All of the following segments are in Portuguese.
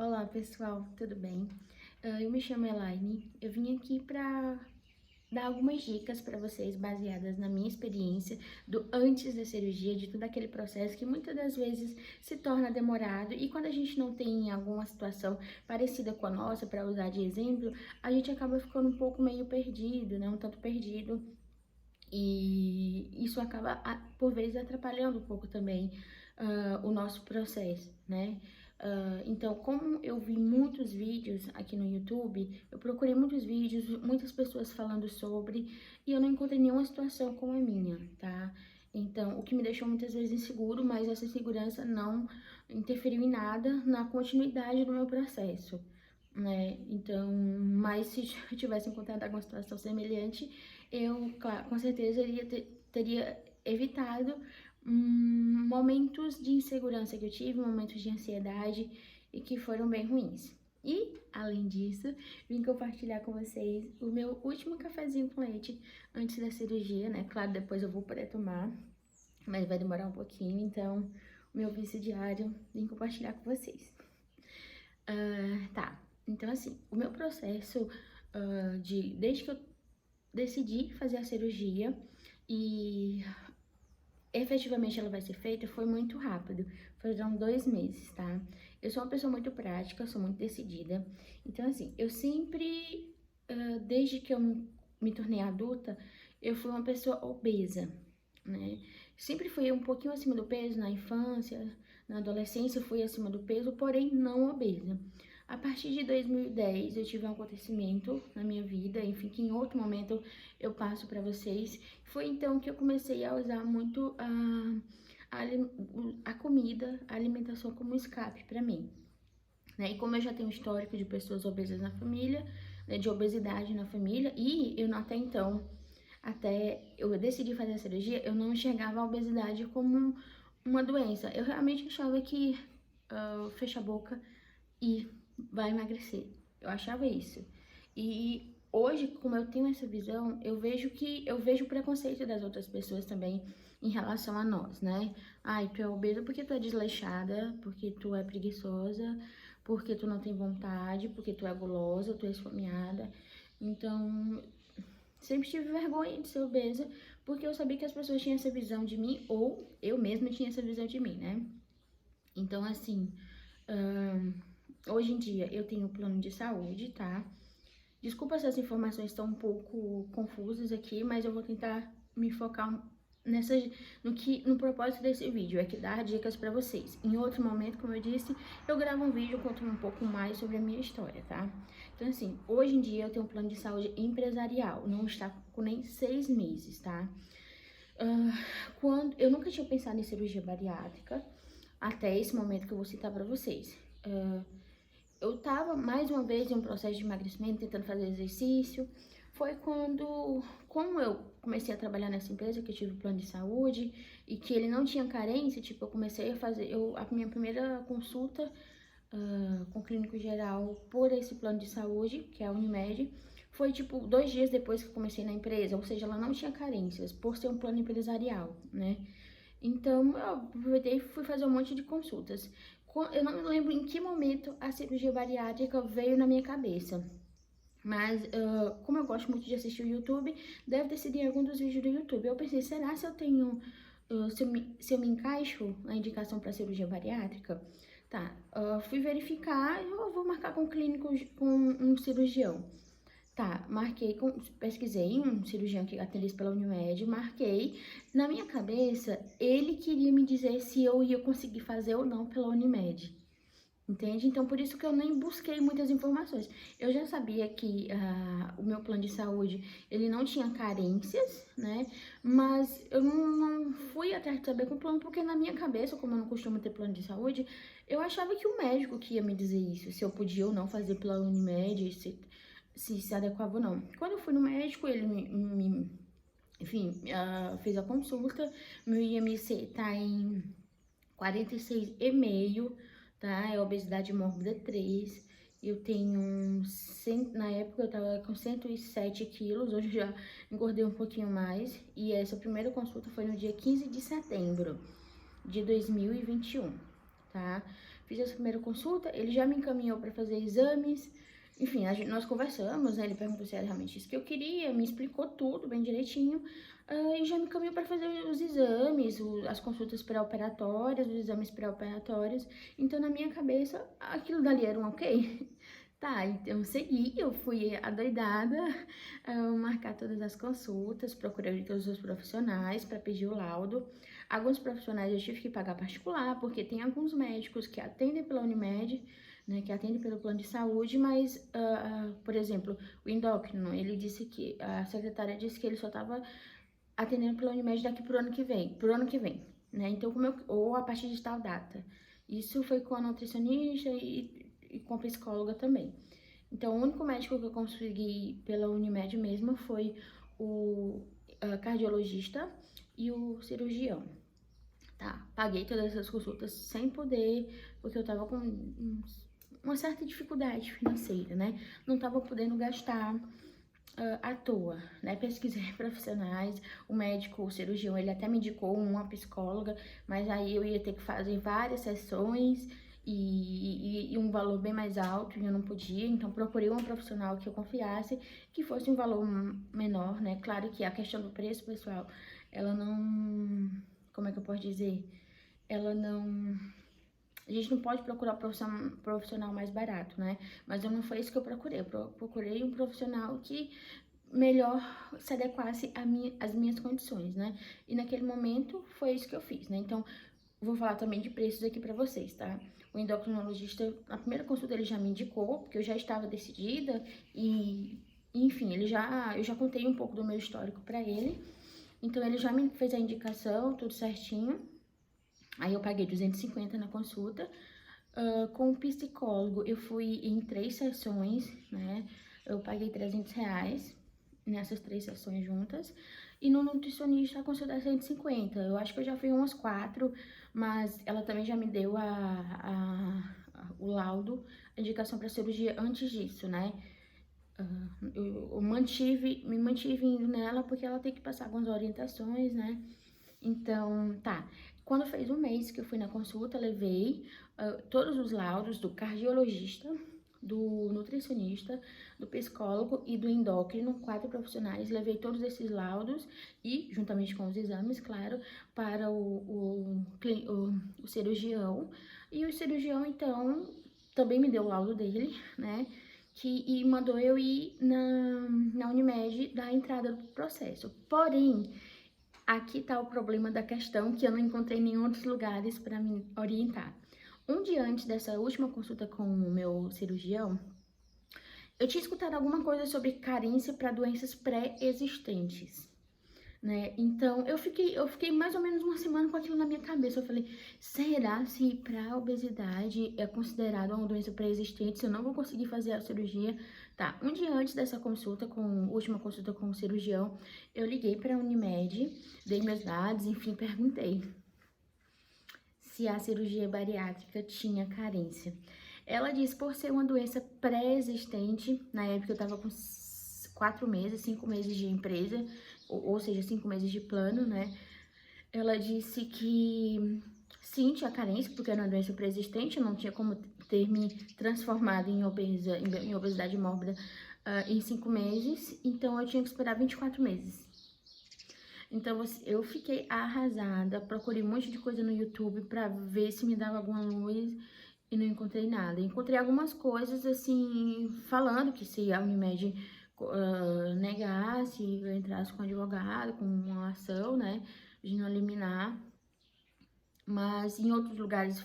Olá pessoal, tudo bem? Eu me chamo Elaine, eu vim aqui para dar algumas dicas para vocês baseadas na minha experiência do antes da cirurgia, de todo aquele processo que muitas das vezes se torna demorado e quando a gente não tem alguma situação parecida com a nossa, para usar de exemplo, a gente acaba ficando um pouco meio perdido, né? Um tanto perdido e isso acaba, por vezes, atrapalhando um pouco também o nosso processo, né? Então, como eu vi muitos vídeos aqui no YouTube, eu procurei muitos vídeos, muitas pessoas falando sobre, e eu não encontrei nenhuma situação como a minha, tá? Então, o que me deixou muitas vezes inseguro, mas essa insegurança não interferiu em nada na continuidade do meu processo, né? Então, mas se eu tivesse encontrado alguma situação semelhante, eu, claro, com certeza, teria evitado momentos de insegurança que eu tive, momentos de ansiedade e que foram bem ruins. E, além disso, vim compartilhar com vocês o meu último cafezinho com leite antes da cirurgia, né? Claro, depois eu vou poder tomar, mas vai demorar um pouquinho, então, o meu vício diário, vim compartilhar com vocês. Tá, então assim, o meu processo desde que eu decidi fazer a cirurgia e efetivamente ela vai ser feita, foi muito rápido, foram 2 meses, tá? Eu sou uma pessoa muito prática, sou muito decidida, então assim, eu sempre, desde que eu me tornei adulta, eu fui uma pessoa obesa, né? Sempre fui um pouquinho acima do peso na infância, na adolescência eu fui acima do peso, porém não obesa. A partir de 2010 eu tive um acontecimento na minha vida, enfim, que em outro momento eu passo para vocês. Foi então que eu comecei a usar muito a comida, a alimentação como escape para mim, né? E como eu já tenho histórico de pessoas obesas na família, né, de obesidade na família, e eu até então, até eu decidi fazer a cirurgia, eu não enxergava a obesidade como uma doença. Eu realmente achava que fecha a boca e vai emagrecer. Eu achava isso. E hoje, como eu tenho essa visão, eu vejo o preconceito das outras pessoas também em relação a nós, né? Ai, tu é obesa porque tu é desleixada, porque tu é preguiçosa, porque tu não tem vontade, porque tu é gulosa, tu é esfomeada. Então, sempre tive vergonha de ser obesa, porque eu sabia que as pessoas tinham essa visão de mim, ou eu mesma tinha essa visão de mim, né? Então, assim, hoje em dia eu tenho plano de saúde, tá? Desculpa se as informações estão um pouco confusas aqui, mas eu vou tentar me focar nessa, no propósito desse vídeo, é que dar dicas pra vocês. Em outro momento, como eu disse, eu gravo um vídeo contando um pouco mais sobre a minha história, tá? Então, assim, hoje em dia eu tenho um plano de saúde empresarial, não está com nem 6 meses, tá? Quando eu nunca tinha pensado em cirurgia bariátrica, até esse momento que eu vou citar pra vocês. Eu tava mais uma vez em um processo de emagrecimento, tentando fazer exercício. Foi quando, como eu comecei a trabalhar nessa empresa, que eu tive plano de saúde e que ele não tinha carência, tipo, eu comecei a fazer a minha primeira consulta com o clínico geral por esse plano de saúde, que é a Unimed, foi tipo 2 dias depois que eu comecei na empresa, ou seja, ela não tinha carências, por ser um plano empresarial, né? Então, eu aproveitei e fui fazer um monte de consultas. Eu não me lembro em que momento a cirurgia bariátrica veio na minha cabeça. Mas, como eu gosto muito de assistir o YouTube, deve ter sido em algum dos vídeos do YouTube. Eu pensei, será se eu tenho, se eu me encaixo na indicação para cirurgia bariátrica? Tá, fui verificar, eu vou marcar com um clínico, com um cirurgião. Tá, pesquisei um cirurgião que atendesse pela Unimed, marquei. Na minha cabeça, ele queria me dizer se eu ia conseguir fazer ou não pela Unimed. Entende? Então, por isso que eu nem busquei muitas informações. Eu já sabia que o meu plano de saúde, ele não tinha carências, né? Mas eu não fui atrás de saber com o plano, porque na minha cabeça, como eu não costumo ter plano de saúde, eu achava que o médico que ia me dizer isso, se eu podia ou não fazer pela Unimed, se adequava ou não. Quando eu fui no médico, ele enfim, fez a consulta, meu IMC tá em 46,5, tá? É obesidade mórbida 3. Eu tenho, na época eu tava com 107 quilos, hoje eu já engordei um pouquinho mais. E essa primeira consulta foi no dia 15 de setembro de 2021, tá? fiz essa primeira consulta, ele já me encaminhou para fazer exames. Enfim, nós conversamos, né? Ele perguntou se era realmente isso que eu queria, me explicou tudo bem direitinho. E já me encaminhou para fazer os exames, as consultas pré-operatórias, os exames pré-operatórios. Então, na minha cabeça, aquilo dali era um ok. Tá, então eu segui, eu fui adoidada, marcar todas as consultas, procurei todos os profissionais para pedir o laudo. Alguns profissionais eu tive que pagar particular, porque tem alguns médicos que atendem pela Unimed, né, que atendem pelo plano de saúde, mas, por exemplo, o endócrino, ele disse que, a secretária disse que ele só estava atendendo pela Unimed daqui pro ano que vem, né, então, ou a partir de tal data. Isso foi com a nutricionista e com a psicóloga também. Então, o único médico que eu consegui pela Unimed mesmo foi o cardiologista e o cirurgião. Tá, paguei todas essas consultas sem poder, porque eu tava com uma certa dificuldade financeira, né? Não tava podendo gastar à toa, né? Pesquisei profissionais, o médico, o cirurgião, ele até me indicou uma psicóloga, mas aí eu ia ter que fazer várias sessões e um valor bem mais alto e eu não podia, então procurei uma profissional que eu confiasse, que fosse um valor menor, né? Claro que a questão do preço, pessoal, ela não, como é que eu posso dizer? Ela não, a gente não pode procurar profissional mais barato, né? Mas não foi isso que eu procurei. Eu procurei um profissional que melhor se adequasse às minhas condições, né? E naquele momento foi isso que eu fiz, né? Então, vou falar também de preços aqui pra vocês, tá? O endocrinologista, na primeira consulta ele já me indicou, porque eu já estava decidida e, enfim, eu já contei um pouco do meu histórico pra ele. Então, ele já me fez a indicação, tudo certinho. Aí eu paguei 250 na consulta. Com o psicólogo, eu fui em 3 sessões, né? Eu paguei R$ 300 nessas 3 sessões juntas. E no nutricionista, a consulta é 150. Eu acho que eu já fui umas 4, mas ela também já me deu o laudo, a indicação para cirurgia antes disso, né? Eu me mantive indo nela porque ela tem que passar algumas orientações, né? Então, tá. Quando fez um mês que eu fui na consulta, levei todos os laudos do cardiologista, do nutricionista, do psicólogo e do endócrino, 4 profissionais. Levei todos esses laudos e, juntamente com os exames, claro, para o cirurgião. E o cirurgião, então, também me deu o laudo dele, né? E mandou eu ir na Unimed dar entrada no processo. Porém, aqui tá o problema da questão que eu não encontrei em nenhum outros lugares para me orientar. Um dia antes dessa última consulta com o meu cirurgião, eu tinha escutado alguma coisa sobre carência para doenças pré-existentes, né? Então, eu fiquei mais ou menos uma semana com aquilo na minha cabeça. Eu falei, será se para obesidade é considerado uma doença pré-existente, se eu não vou conseguir fazer a cirurgia? Tá, um dia antes dessa consulta, última consulta com o cirurgião, eu liguei para a Unimed, dei meus dados, enfim, perguntei se a cirurgia bariátrica tinha carência. Ela disse, por ser uma doença pré-existente, na época eu tava com 4 meses, 5 meses de empresa, ou seja, 5 meses de plano, né? Ela disse que sim, tinha carência, porque era uma doença pré-existente, não tinha como ter me transformado em obesidade mórbida em 5 meses, então eu tinha que esperar 24 meses. Então, eu fiquei arrasada, procurei um monte de coisa no YouTube pra ver se me dava alguma luz e não encontrei nada. Encontrei algumas coisas, assim, falando que se a Unimed negasse, eu entrasse com advogado, com uma ação, né, de não eliminar. Mas em outros lugares,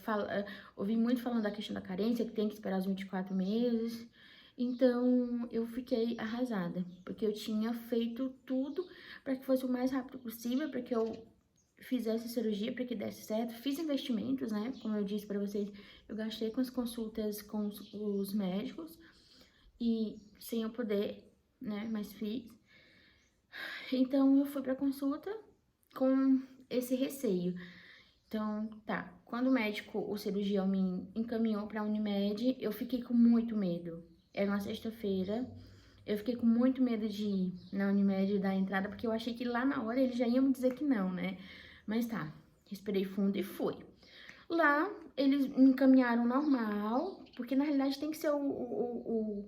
ouvi muito falando da questão da carência, que tem que esperar os 24 meses. Então, eu fiquei arrasada, porque eu tinha feito tudo para que fosse o mais rápido possível, para que eu fizesse a cirurgia, para que desse certo. Fiz investimentos, né? Como eu disse para vocês, eu gastei com as consultas com os médicos e sem eu poder, né? Mas fiz. Então, eu fui para consulta com esse receio. Então, tá. Quando o cirurgião me encaminhou pra Unimed, eu fiquei com muito medo. Era uma sexta-feira, eu fiquei com muito medo de ir na Unimed dar a entrada, porque eu achei que lá na hora eles já iam me dizer que não, né? Mas tá, respirei fundo e fui. Lá, eles me encaminharam normal, porque na realidade tem que ser o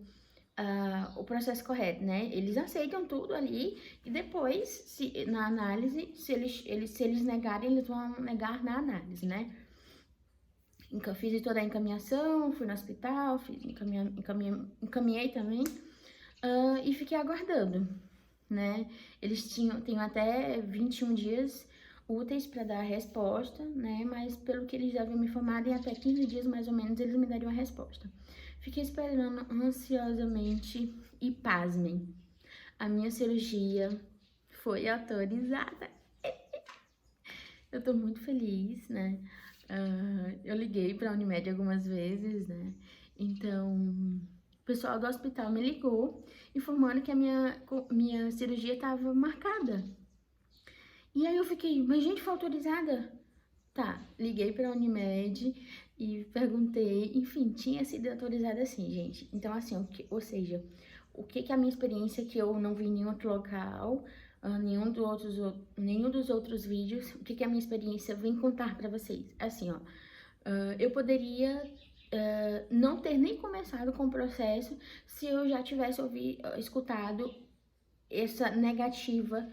processo correto, né? Eles aceitam tudo ali e depois, na análise, se eles negarem, eles vão negar na análise, né? Então, fiz toda a encaminhação, fui no hospital, encaminhei também e fiquei aguardando, né? Eles têm até 21 dias úteis para dar a resposta, né? Mas pelo que eles já haviam me informado, em até 15 dias mais ou menos eles me dariam a resposta. Fiquei esperando ansiosamente e pasmem, a minha cirurgia foi autorizada. Eu tô muito feliz, né? Eu liguei pra Unimed algumas vezes, né? Então, o pessoal do hospital me ligou, informando que a minha cirurgia tava marcada. E aí eu fiquei, mas gente, foi autorizada? Tá, liguei pra Unimed e perguntei, enfim, tinha sido autorizada assim, gente. Então, assim, ou seja, o que que a minha experiência que eu não vi em nenhum outro local, nenhum dos outros vídeos, o que que a minha experiência vem contar pra vocês? Assim, ó, eu poderia não ter nem começado com o processo se eu já tivesse escutado essa negativa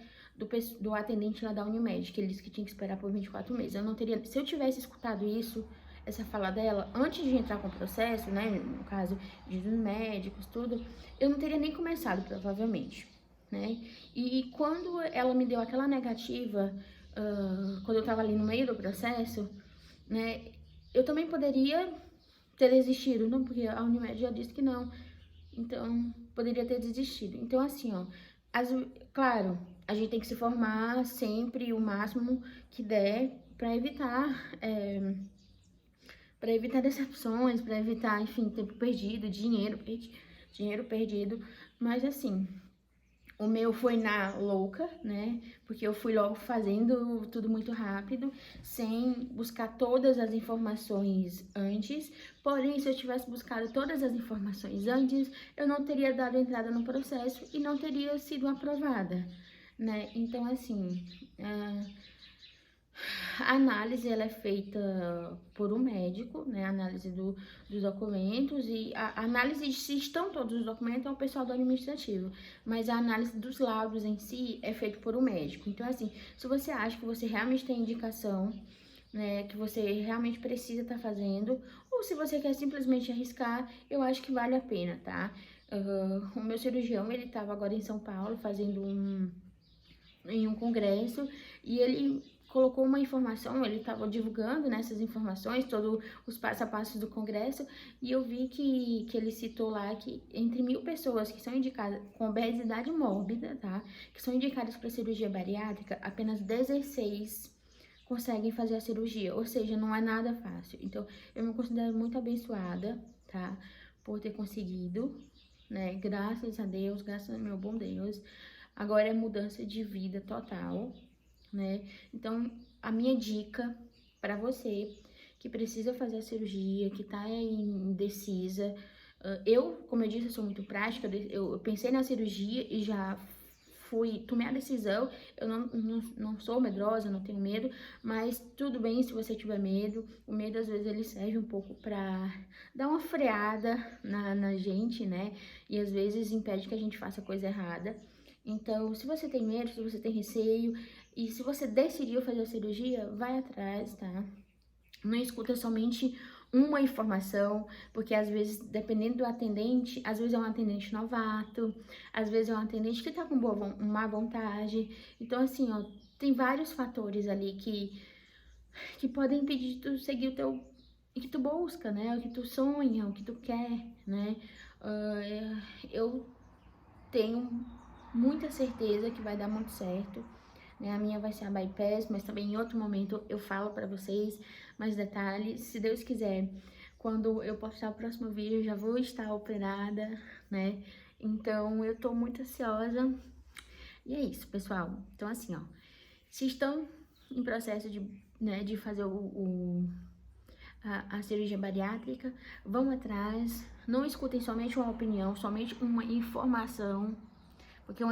do atendente lá da Unimed, que ele disse que tinha que esperar por 24 meses. Eu não teria, se eu tivesse escutado isso, essa fala dela, antes de entrar com o processo, né, no caso de dos médicos, tudo, eu não teria nem começado, provavelmente, né? E quando ela me deu aquela negativa, quando eu tava ali no meio do processo, né, eu também poderia ter desistido, não, porque a Unimed já disse que não, então poderia ter desistido. Então, assim, ó, claro, a gente tem que se formar sempre o máximo que der para evitar decepções, para evitar, enfim, tempo perdido, dinheiro perdido. Mas assim, o meu foi na louca, né? Porque eu fui logo fazendo tudo muito rápido, sem buscar todas as informações antes. Porém, se eu tivesse buscado todas as informações antes, eu não teria dado entrada no processo e não teria sido aprovada, né? Então, assim, a análise ela é feita por um médico, né? A análise dos documentos e a análise de se estão todos os documentos é o pessoal do administrativo, mas a análise dos laudos em si é feita por um médico. Então, assim, se você acha que você realmente tem indicação, né, que você realmente precisa estar fazendo, ou se você quer simplesmente arriscar, eu acho que vale a pena, tá? O meu cirurgião, ele estava agora em São Paulo fazendo em um congresso e ele colocou uma informação, ele estava divulgando nessas informações, todos os passo a passo do congresso, e eu vi que ele citou lá que entre 1.000 pessoas que são indicadas com obesidade mórbida, tá? Que são indicadas para cirurgia bariátrica, apenas 16 conseguem fazer a cirurgia, ou seja, não é nada fácil. Então, eu me considero muito abençoada, tá? Por ter conseguido, né? Graças a Deus, graças ao meu bom Deus. Agora é mudança de vida total, né? Então, a minha dica para você que precisa fazer a cirurgia, que tá indecisa, como eu disse, eu sou muito prática, eu pensei na cirurgia e já tomei a decisão, eu não sou medrosa, não tenho medo, mas tudo bem se você tiver medo, o medo às vezes ele serve um pouco pra dar uma freada na gente, né? E às vezes impede que a gente faça coisa errada. Então, se você tem medo, se você tem receio, e se você decidiu fazer a cirurgia, vai atrás, tá? Não escuta somente uma informação, porque às vezes, dependendo do atendente, às vezes é um atendente novato, às vezes é um atendente que tá com má vontade. Então, assim, ó, tem vários fatores ali que podem impedir de tu seguir o que tu busca, né? O que tu sonha, o que tu quer, né? Eu tenho muita certeza que vai dar muito certo, né? A minha vai ser a bypass, mas também em outro momento eu falo pra vocês mais detalhes. Se Deus quiser, quando eu postar o próximo vídeo, eu já vou estar operada, né? Então, eu tô muito ansiosa. E é isso, pessoal. Então, assim, ó, se estão em processo de fazer a cirurgia bariátrica, vão atrás, não escutem somente uma opinião, somente uma informação, porque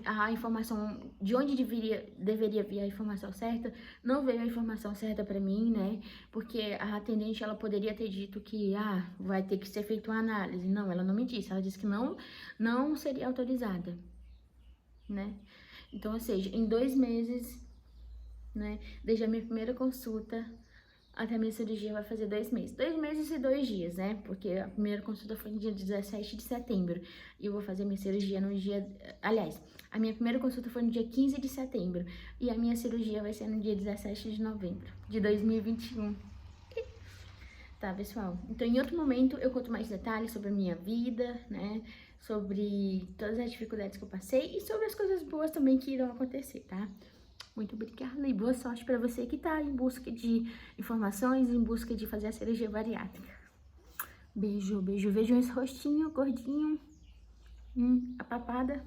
a informação, de onde deveria vir a informação certa, não veio a informação certa pra mim, né? Porque a atendente, ela poderia ter dito que, vai ter que ser feita uma análise. Não, ela não me disse, ela disse que não seria autorizada, né? Então, ou seja, em 2 meses, né, desde a minha primeira consulta até a minha cirurgia vai fazer 2 meses. 2 meses e 2 dias, né? Porque a primeira consulta foi no dia 17 de setembro. E eu vou fazer minha cirurgia no dia... Aliás, a minha primeira consulta foi no dia 15 de setembro. E a minha cirurgia vai ser no dia 17 de novembro de 2021. Tá, pessoal? Então, em outro momento, eu conto mais detalhes sobre a minha vida, né? Sobre todas as dificuldades que eu passei e sobre as coisas boas também que irão acontecer, tá? Muito obrigada e boa sorte para você que tá em busca de informações, em busca de fazer a cirurgia bariátrica. Beijo, beijo. Vejam esse rostinho gordinho, a papada.